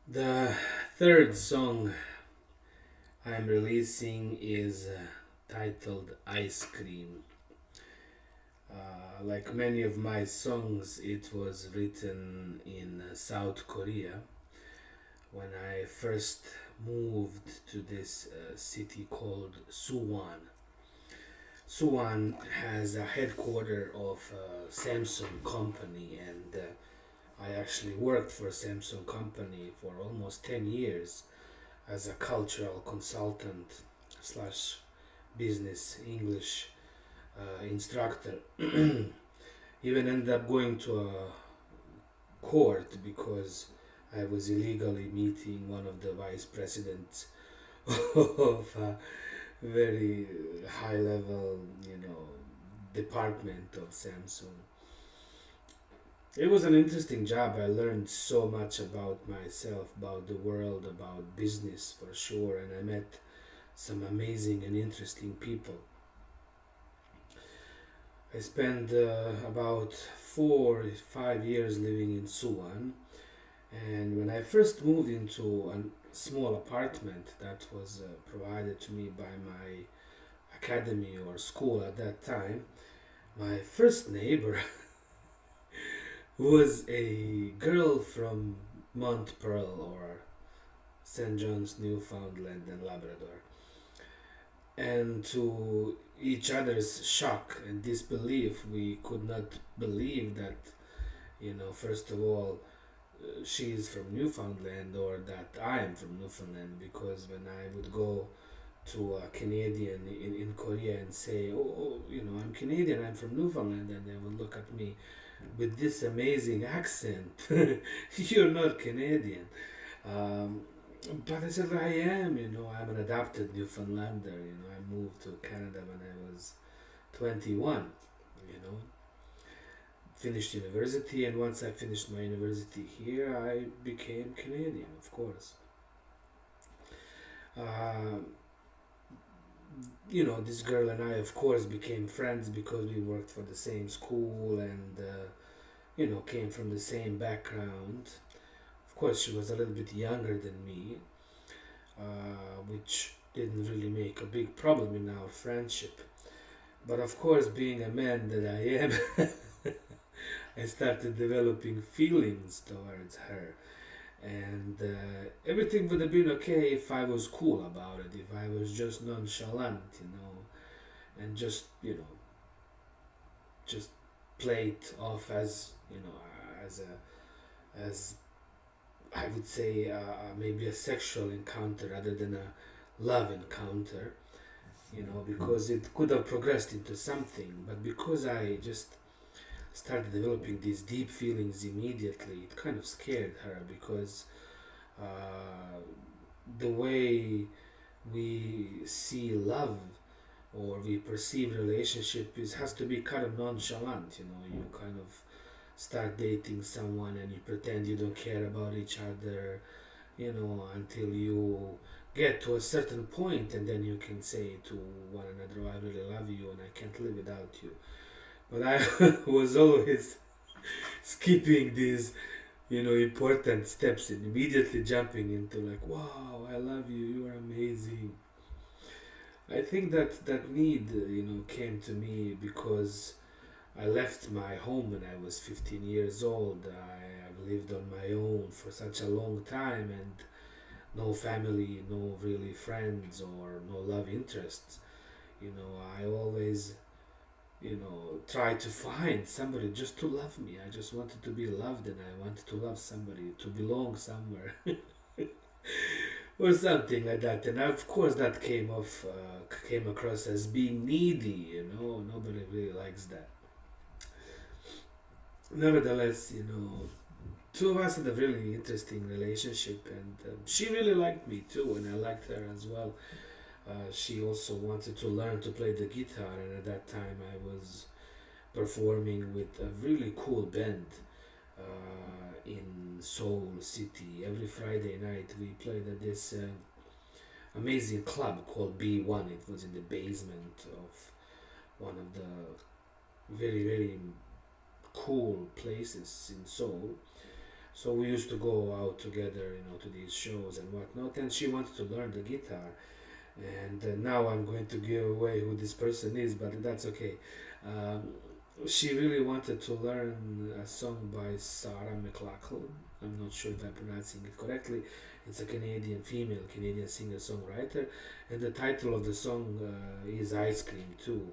The third song I'm releasing is titled Ice Cream. Like many of my songs, it was written in South Korea when I first moved to this city called Suwon. Suwon has a headquarter of Samsung company, and I actually worked for Samsung company for almost 10 years as a cultural consultant slash business English instructor. Even ended up going to a court because I was illegally meeting one of the vice presidents of a very high level, department of Samsung. It was an interesting job. I learned so much about myself, about the world, about business for sure, and I met some amazing and interesting people. I spent about 4 5 years living in Suwon, and when I first moved into a small apartment that was provided to me by my academy or school at that time, my first neighbor was a girl from Mount Pearl or St. John's, Newfoundland and Labrador. And to each other's shock and disbelief, we could not believe that, first of all, she is from Newfoundland or that I am from Newfoundland, because when I would go to a Canadian in Korea and say, I'm Canadian, I'm from Newfoundland, and they would look at me with this amazing accent. You're not Canadian. Um, but I said, I am, I'm an adopted Newfoundlander. I moved to Canada when I was 21, you know, finished university, and once I finished my university here, I became Canadian, of course. Uh, this girl and I, of course, became friends because we worked for the same school and, came from the same background. Of course, she was a little bit younger than me, which didn't really make a big problem in our friendship. But of course, being a man that I am, I started developing feelings towards her. And everything would have been okay if I was cool about it, if I was just nonchalant, and just play it off as, as I would say, maybe a sexual encounter rather than a love encounter, because it could have progressed into something. But because I just started developing these deep feelings immediately, it kind of scared her because uh, the way we see love or we perceive relationship is has to be kind of nonchalant. You kind of start dating someone and you pretend you don't care about each other, until you get to a certain point, and then you can say to one another, "Oh, I really love you and I can't live without you." But I was always skipping these, important steps and immediately jumping into like, "Wow, I love you. You are amazing." I think that need, came to me because I left my home when I was 15 years old. I've lived on my own for such a long time, and no family, no really friends or no love interests. I always, try to find somebody just to love me. I just wanted to be loved, and I wanted to love somebody, to belong somewhere. Or something like that. And of course that came across as being needy. Nobody really likes that. Nevertheless, two of us had a really interesting relationship, and she really liked me too, and I liked her as well. She also wanted to learn to play the guitar, and at that time I was performing with a really cool band in Seoul City. Every Friday night we played at this amazing club called B1. It was in the basement of one of the very, very cool places in Seoul. So we used to go out together, to these shows and whatnot. And she wanted to learn the guitar. And now I'm going to give away who this person is, but that's okay. Um, she really wanted to learn a song by Sarah McLachlan. I'm not sure if I'm pronouncing it correctly. It's a female Canadian singer songwriter, and the title of the song is Ice Cream too.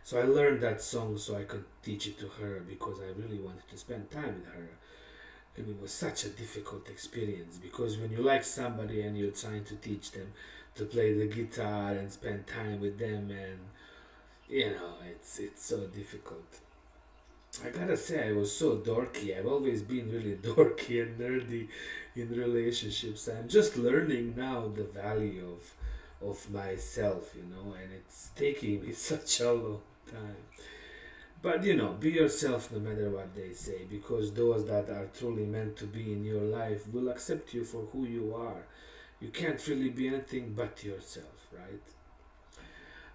So I learned that song so I could teach it to her because I really wanted to spend time with her. And it was such a difficult experience because when you like somebody and you're trying to teach them to play the guitar and spend time with them, and it's so difficult. I gotta say, I was so dorky. I've always been really dorky and nerdy in relationships. I'm just learning now the value of myself, and it's taking me such a long time. But be yourself no matter what they say, because those that are truly meant to be in your life will accept you for who you are. You can't really be anything but yourself, right?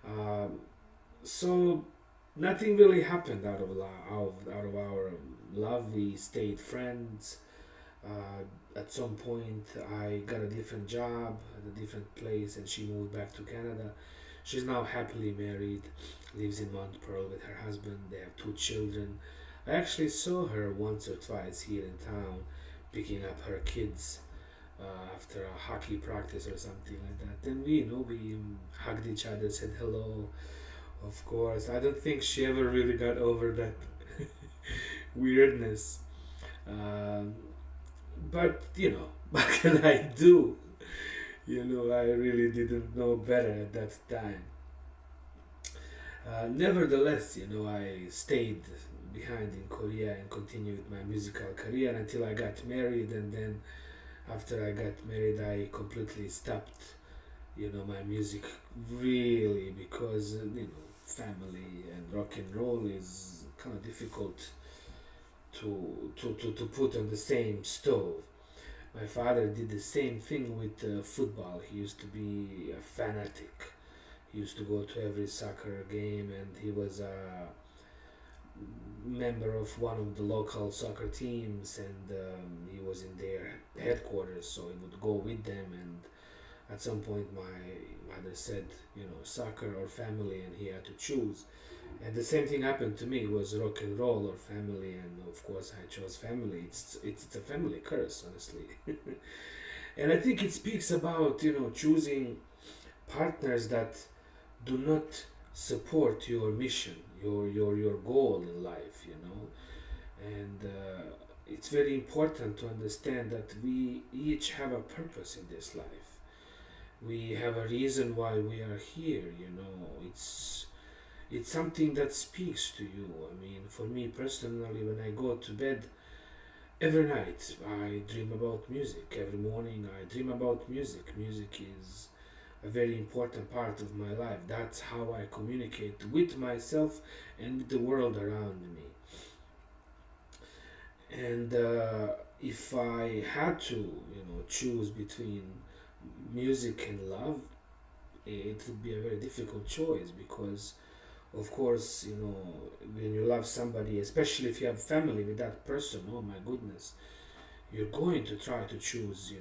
Um, so nothing really happened out of our love. We stayed friends. At some point, I got a different job at a different place, and she moved back to Canada. She's now happily married, lives in Montpearl with her husband. They have two children. I actually saw her once or twice here in town, picking up her kids after a hockey practice or something like that. Then we hugged each other, said hello. Of course, I don't think she ever really got over that weirdness. Um, but what can I do? I really didn't know better at that time. Nevertheless, I stayed behind in Korea and continued my musical career until I got married, and then after I got married, I completely stopped, my music really because family and rock and roll is kind of difficult to put on the same stove. My father did the same thing with football. He used to be a fanatic. He used to go to every soccer game, and he was a member of one of the local soccer teams, and he was in their headquarters, so he would go with them. And at some point, my mother said, soccer or family, and he had to choose. And the same thing happened to me. It was rock and roll or family, and of course I chose family. It's a family curse, honestly. And I think it speaks about choosing partners that do not support your mission, your goal in life. And it's very important to understand that we each have a purpose in this life. We have a reason why we are here. It's something that speaks to you. I mean, for me personally, when I go to bed, every night I dream about music. Every morning I dream about music. Music is a very important part of my life. That's how I communicate with myself and with the world around me. And if I had to, choose between music and love, it would be a very difficult choice because of course, when you love somebody, especially if you have family with that person, oh my goodness, you're going to try to choose,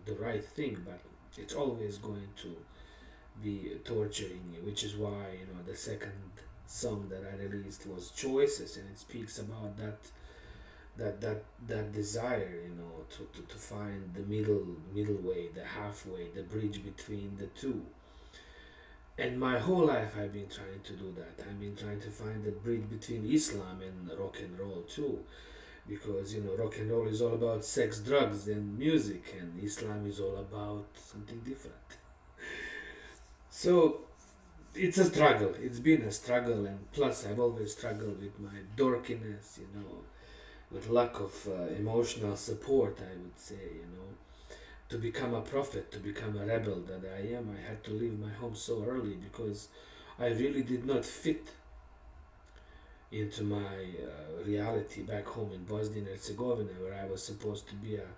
the right thing, but it's always going to be torturing you, which is why, the second song that I released was Choices, and it speaks about that desire, to find the middle way, the halfway, the bridge between the two. And my whole life I've been trying to do that. I've been trying to find the bridge between Islam and rock and roll too. Because rock and roll is all about sex, drugs and music, and Islam is all about something different. So it's a struggle. It's been a struggle, and plus I've always struggled with my dorkiness, with lack of emotional support, I would say. To become a prophet, to become a rebel that I am, I had to leave my home so early because I really did not fit into my reality back home in Bosnia and Herzegovina, where I was supposed to be a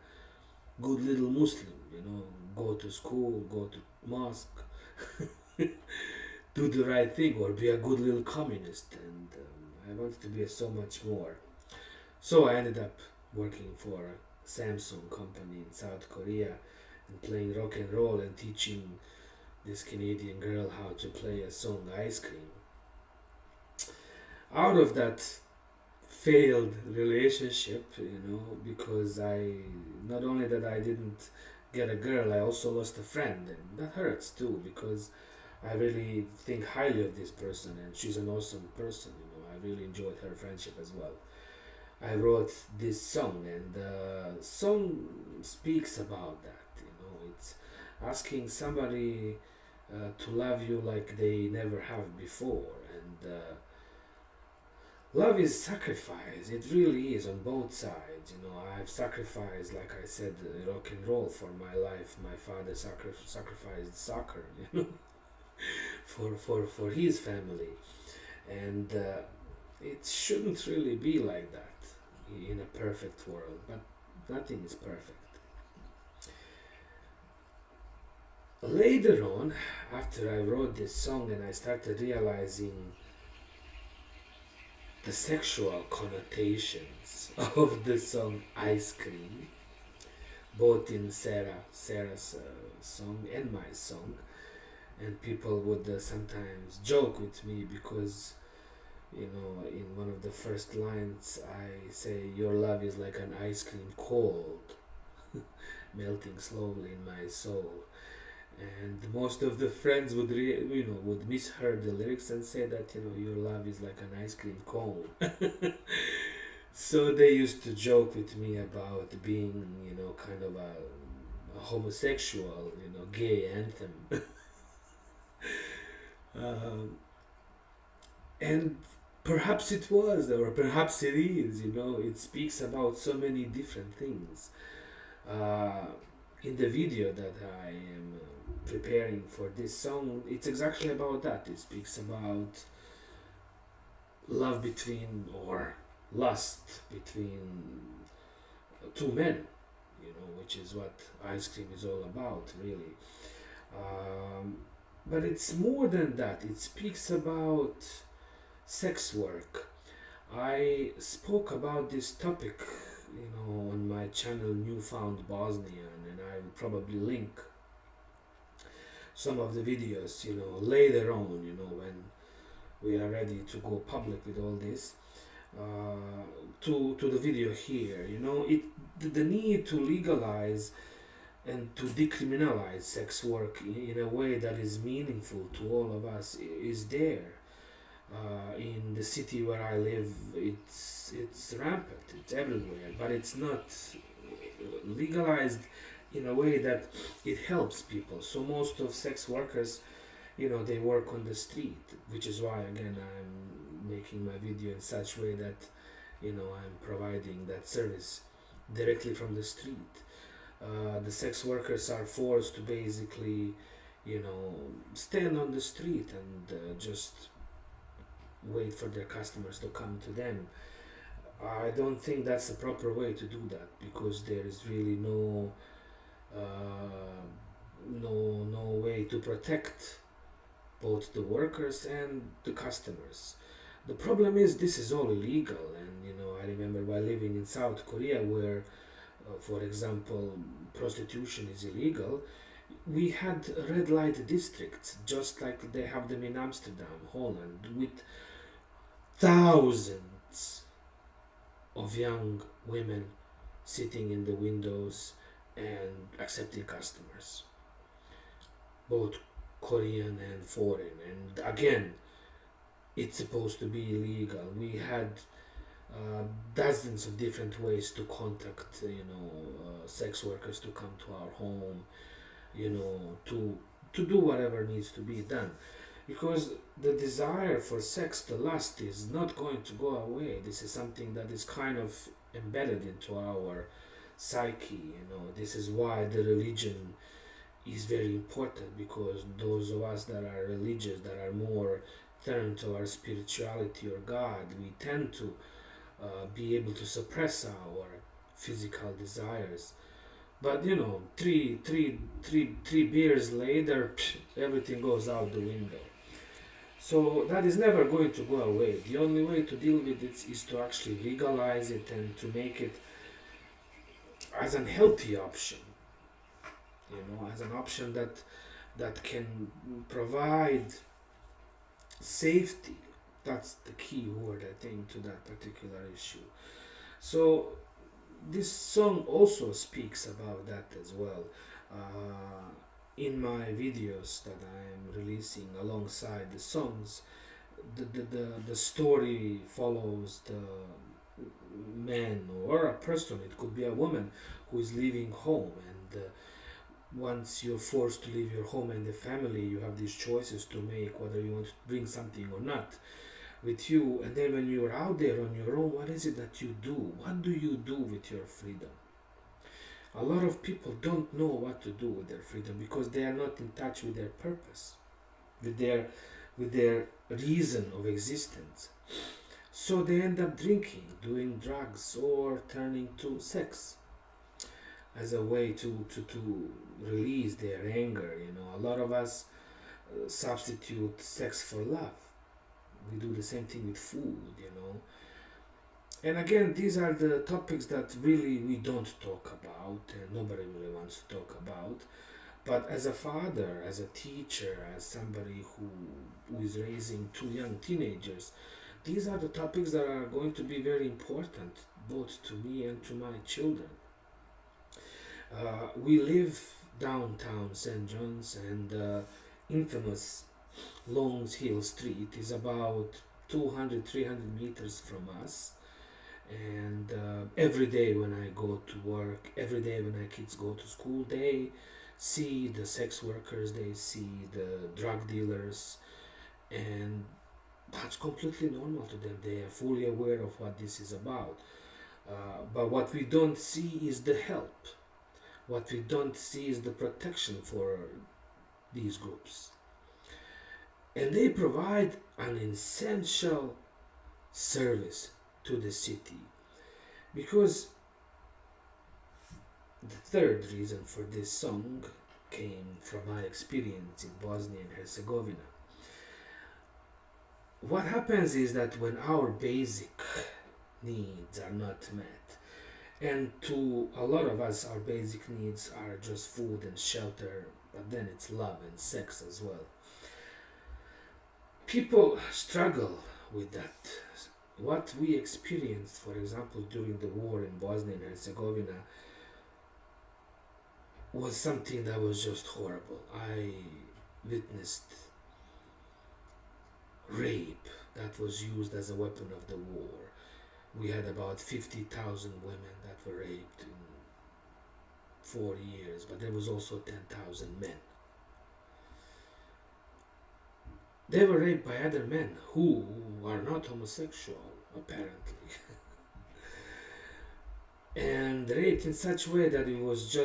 good little Muslim, go to school, go to mosque, do the right thing, or be a good little communist. And I wanted to be so much more. So I ended up working for a Samsung company in South Korea and playing rock and roll and teaching this Canadian girl how to play a song Ice Cream. Out of that failed relationship, because I not only that I didn't get a girl, I also lost a friend, and that hurts too because I really think highly of this person and she's an awesome person. I really enjoyed her friendship as well. I wrote this song, and the song speaks about that. It's asking somebody to love you like they never have before, and love is sacrifice. It really is on both sides. I've sacrificed, like I said, rock and roll for my life. My father sacrificed soccer, for his family, and it shouldn't really be like that in a perfect world. But nothing is perfect. Later on, after I wrote this song and I started realizing the sexual connotations of the song Ice Cream, both in Sarah's song and my song, and people would sometimes joke with me because, in one of the first lines I say, your love is like an ice cream cold, melting slowly in my soul. And most of the friends would misheard the lyrics and say that your love is like an ice cream cone. So they used to joke with me about being kind of a homosexual, gay anthem. um, and perhaps it was, or perhaps it is. It speaks about so many different things. uh, in the video that I am preparing for this song, it's exactly about that. It speaks about love between, or lust between two men, which is what Ice Cream is all about, really. Um, but it's more than that. It speaks about sex work. I spoke about this topic, on my channel Newfound Bosnian, and I will probably link some of the videos, later on, when we are ready to go public with all this, to the video here. The need to legalize and to decriminalize sex work in a way that is meaningful to all of us is there. In the city where I live, it's rampant, it's everywhere, but it's not legalized in a way that it helps people. So most of sex workers, they work on the street, which is why again I'm making my video in such way that I'm providing that service directly from the street. The sex workers are forced to basically, stand on the street and just wait for their customers to come to them. I don't think that's the proper way to do that because there is really no way to protect both the workers and the customers. The problem is this is all illegal, and I remember while living in South Korea, where, for example, prostitution is illegal. We had red light districts, just like they have them in Amsterdam, Holland, with thousands of young women sitting in the windows and accepting customers, both Korean and foreign. And again, it's supposed to be illegal. We had dozens of different ways to contact, sex workers to come to our home, to do whatever needs to be done, because the desire for sex, the lust, is not going to go away. This is something that is kind of embedded into our psyche. This is why the religion is very important, because those of us that are religious, that are more turned to our spirituality or God, we tend to be able to suppress our physical desires. But three beers later, everything goes out the window. So that is never going to go away. The only way to deal with it is to actually legalize it and to make it as an healthy option, as an option that can provide safety. That's the key word, I think, to that particular issue. So this song also speaks about that as well. In my videos that I'm releasing alongside the songs, the story follows the man or a person, it could be a woman, who is leaving home. And once you're forced to leave your home and the family, you have these choices to make, whether you want to bring something or not with you. And then when you're out there on your own, what is it that you do? What do you do with your freedom? A lot of people don't know what to do with their freedom because they are not in touch with their purpose, with their reason of existence. So they end up drinking, doing drugs, or turning to sex as a way to release their anger. A lot of us substitute sex for love. We do the same thing with food. And again, these are the topics that really we don't talk about, and nobody really wants to talk about. But as a father, as a teacher, as somebody who is raising two young teenagers, these are the topics that are going to be very important, both to me and to my children. We live downtown St. John's, and infamous Longs Hill Street is about 200, 300 meters from us. And every day when I go to work, every day when my kids go to school, they see the sex workers, they see the drug dealers, and that's completely normal to them. They are fully aware of what this is about. But what we don't see is the help. What we don't see is the protection for these groups. And they provide an essential service to the city. Because the third reason for this song came from my experience in Bosnia and Herzegovina. What happens is that when our basic needs are not met, and to a lot of us, our basic needs are just food and shelter, but then it's love and sex as well. People struggle with that. What we experienced, for example, during the war in Bosnia and Herzegovina, was something that was just horrible. I witnessed rape that was used as a weapon of the war. We had about 50,000 women that were raped in 4 years, but there was also 10,000 men. They were raped by other men who are not homosexual, apparently. And raped in such a way that it was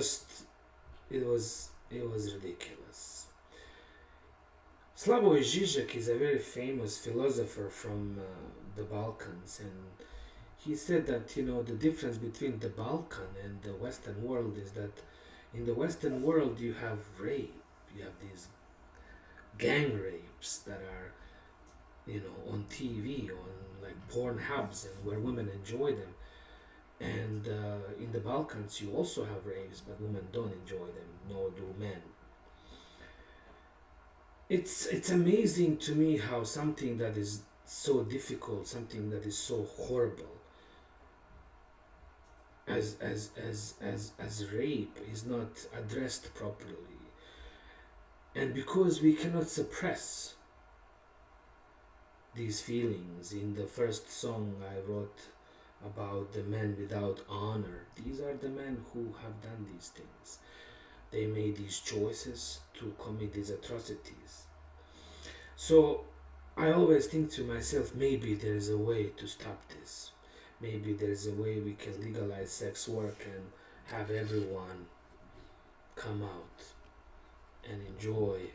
ridiculous. Slavoj Žižek is a very famous philosopher from the Balkans, and he said that the difference between the Balkan and the Western world is that in the Western world you have rape, you have these gang rapes that are on TV, on like porn hubs, and where women enjoy them. And in the Balkans you also have rapes, but women don't enjoy them, nor do men. It's amazing to me how something that is so difficult, something that is so horrible as rape is not addressed properly. And because we cannot suppress these feelings, in the first song I wrote about the men without honor. These are the men who have done these things. They made these choices to commit these atrocities. So I always think to myself, maybe there is a way to stop this. Maybe there is a way we can legalize sex work and have everyone come out and enjoy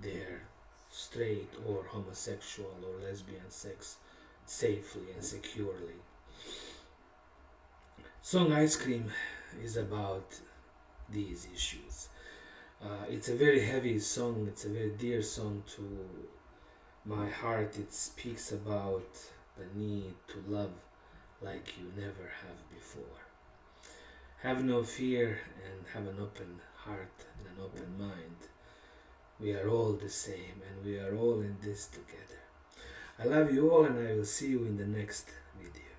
their straight or homosexual or lesbian sex safely and securely. Song Ice Cream is about these issues. It's a very heavy song, it's a very dear song to my heart. It speaks about the need to love like you never have before. Have no fear and have an open heart and an open mind. We are all the same and we are all in this together. I love you all and I will see you in the next video.